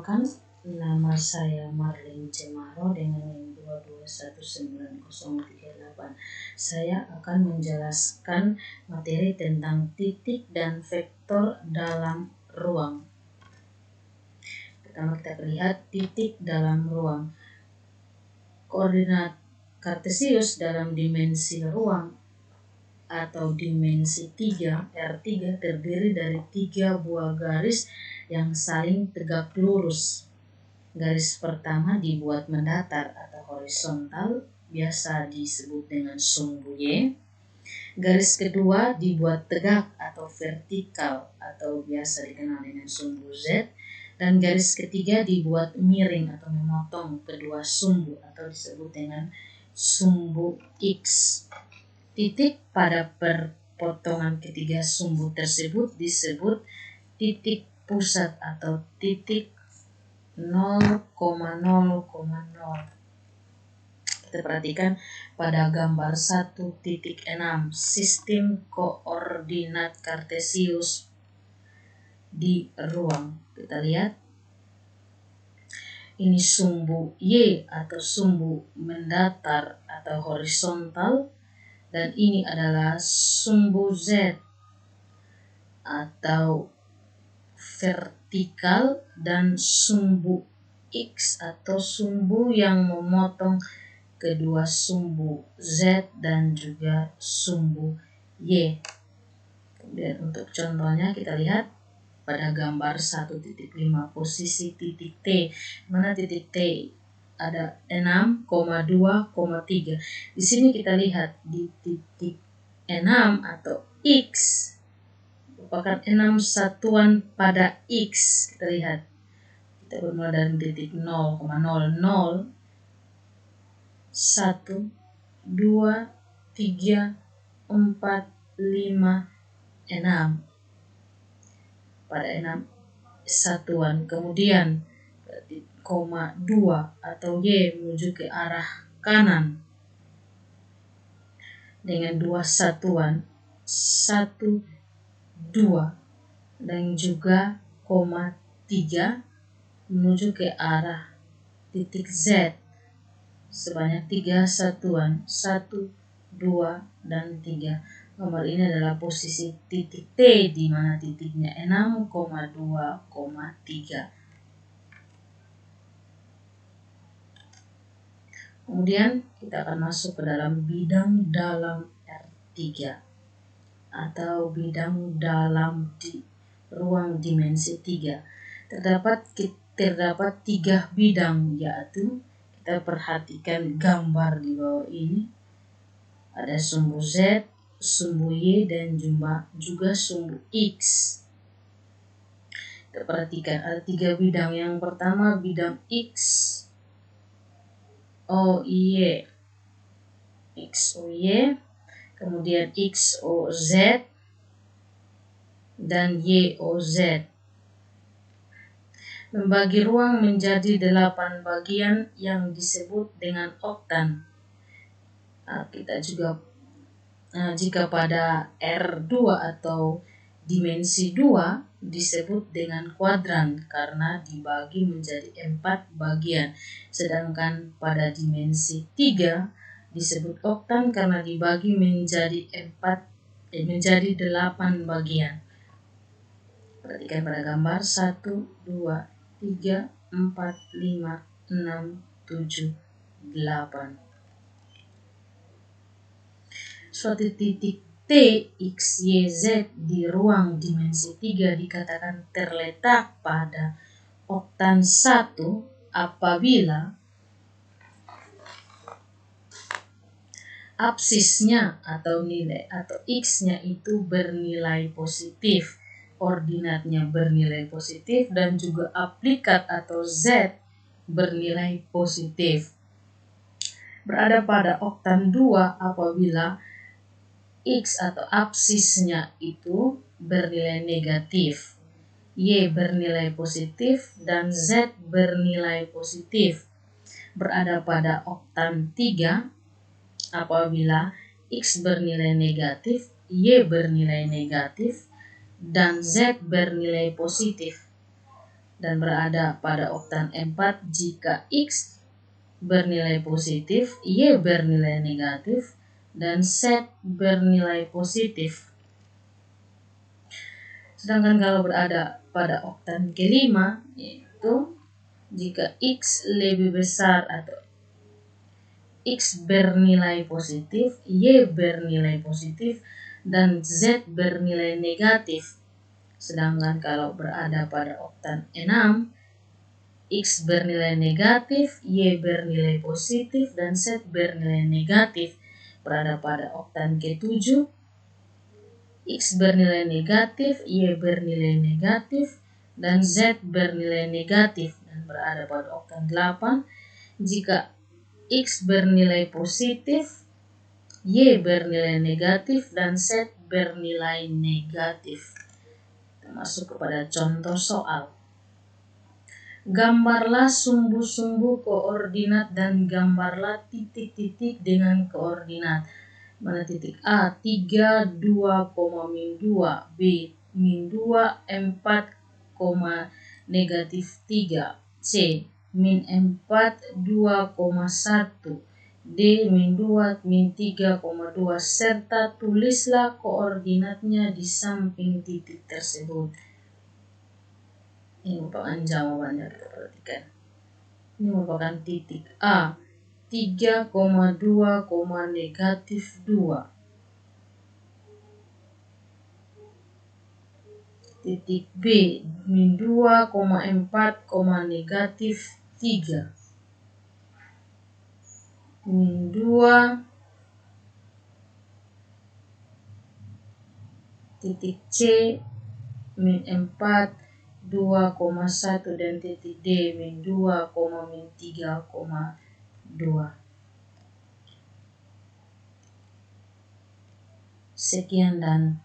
Perkenalkan, nama saya Marlin Cemaro dengan NIM 2219038. Saya akan menjelaskan materi tentang titik dan vektor dalam ruang. Pertama kita lihat titik dalam ruang. Koordinat kartesius dalam dimensi ruang atau dimensi 3 R3 terdiri dari 3 buah garis yang saling tegak lurus. Garis pertama dibuat mendatar atau horizontal, biasa disebut dengan sumbu Y. Garis kedua dibuat tegak atau vertikal atau biasa dikenal dengan sumbu Z. Dan garis ketiga dibuat miring atau memotong kedua sumbu atau disebut dengan sumbu X. Titik pada perpotongan ketiga sumbu tersebut disebut titik pusat atau titik 0,0,0. Kita perhatikan pada gambar 1.6 sistem koordinat kartesius di ruang. Kita lihat ini sumbu Y atau sumbu mendatar atau horizontal, dan ini adalah sumbu Z atau vertikal, dan sumbu X atau sumbu yang memotong kedua sumbu Z dan juga sumbu Y. Kemudian untuk contohnya kita lihat pada gambar 1.5 posisi titik T, mana titik T ada 6,2,3. Di sini kita lihat di titik 6 atau X merupakan 6 satuan pada X. Kita lihat, kita bermula dari titik 0,00, 1, 2, 3, 4, 5, 6 pada 6 satuan. Kemudian koma 2 atau Y menuju ke arah kanan dengan 2 satuan 1, 2, dan juga koma 3 menuju ke arah titik Z sebanyak 3 satuan 1, 2, dan 3. Nomor ini adalah posisi titik T di mana titiknya 6,2,3. Kemudian kita akan masuk ke dalam bidang dalam R3 atau bidang dalam di ruang dimensi 3. Terdapat 3 bidang, yaitu kita perhatikan gambar di bawah ini. Ada sumbu Z, sumbu Y, dan juga sumbu X. Kita perhatikan ada 3 bidang. Yang pertama bidang X, O, Y, X, O, Y, kemudian X, O, Z, dan Y, O, Z. Membagi ruang menjadi 8 bagian yang disebut dengan oktan. Kita juga jika pada R2 atau dimensi 2 disebut dengan kuadran karena dibagi menjadi 4 bagian. Sedangkan pada dimensi 3 disebut oktan karena dibagi menjadi 8 bagian. Perhatikan pada gambar 1, 2, 3, 4, 5, 6, 7, 8. Suatu titik T, X, Y, Z di ruang dimensi 3 dikatakan terletak pada oktan 1 apabila absisnya atau nilai atau X-nya itu bernilai positif, koordinatnya bernilai positif, dan juga aplikat atau Z bernilai positif. Berada pada oktan 2 apabila X atau absisnya itu bernilai negatif, Y bernilai positif, dan Z bernilai positif. Berada pada oktan 3 apabila X bernilai negatif, Y bernilai negatif, dan Z bernilai positif. dan berada pada oktan 4 jika X bernilai positif, Y bernilai negatif, dan Z bernilai positif. Sedangkan kalau berada pada oktan kelima, yaitu jika X lebih besar atau X bernilai positif, Y bernilai positif, dan Z bernilai negatif. Sedangkan kalau berada pada oktan 6, X bernilai negatif, Y bernilai positif, dan Z bernilai negatif. Berada pada oktan ke-7, X bernilai negatif, Y bernilai negatif, dan Z bernilai negatif. Dan berada pada oktan 8, jika X bernilai positif, Y bernilai negatif, dan Z bernilai negatif. Kita masuk kepada contoh soal. Gambarlah sumbu-sumbu koordinat dan gambarlah titik-titik dengan koordinat. Mana titik A 3, 2, min 2, B min 2, 4, negatif 3, C min 4, 2,1, D min 2, min 3,2, serta tulislah koordinatnya di samping titik tersebut. Ini merupakan jawabannya, kita perhatikan. Ini merupakan titik A 3,2, negatif 2. Titik B min 2,4, negatif 3. Min 2. Titik C min 4, 2,1, dan titik D min 2, min 3,2. Sekian dan